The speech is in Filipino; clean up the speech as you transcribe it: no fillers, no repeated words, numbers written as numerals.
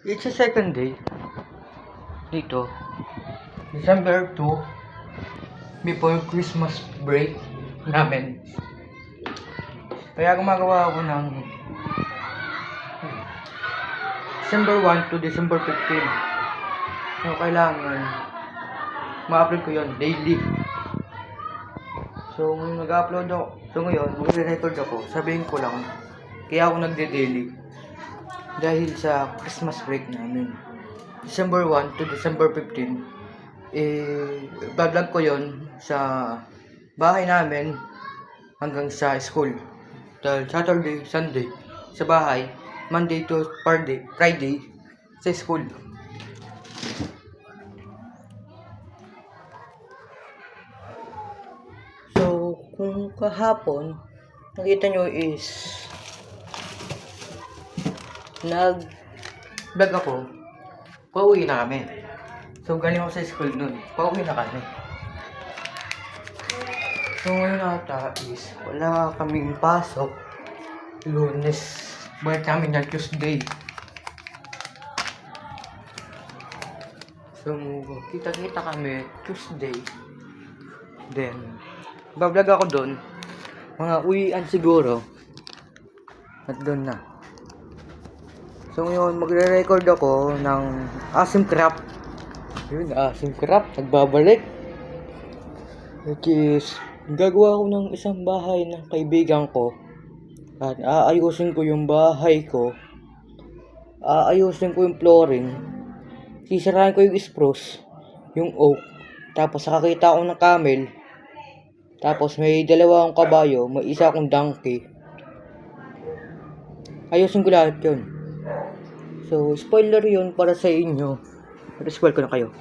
It's a second day dito, December 2, before Christmas break namin. Kaya gumagawa ako ng December 1 to December 15. So kailangan ma-upload ko yon daily. So ngayon nag-upload ako. So ngayon magre-record ako. Sabihin ko lang, kaya ako nagde-daily dahil sa Christmas break namin, December 1 to December 15. Vlog ko yon sa bahay namin hanggang sa school. Dahil Saturday, Sunday sa bahay, Monday to Friday sa school. So kung kahapon nakita nyo is nag-vlog ako, pauwi na kami. So galing ako sa school nun, pauwi na kami. So ngayon ata is wala kaming pasok Lunes, balik namin na Tuesday. So kita-kita kami Tuesday. Then bablog ako doon, mga uwian siguro, at doon na. So ngayon magre-record ako ng Asim Craft. Yun, Asim Craft, nagbabalik. Which is, gagawa ko ng isang bahay ng kaibigan ko. At aayusin ko yung bahay ko. Aayusin ko yung flooring. Sisirahan ko yung spruce, yung oak. Tapos nakakita ako ng camel. Tapos may dalawa akong kabayo, may isa akong donkey. Ayusin ko lahat yun. So, spoiler yun para sa inyo. Spoil ko na kayo.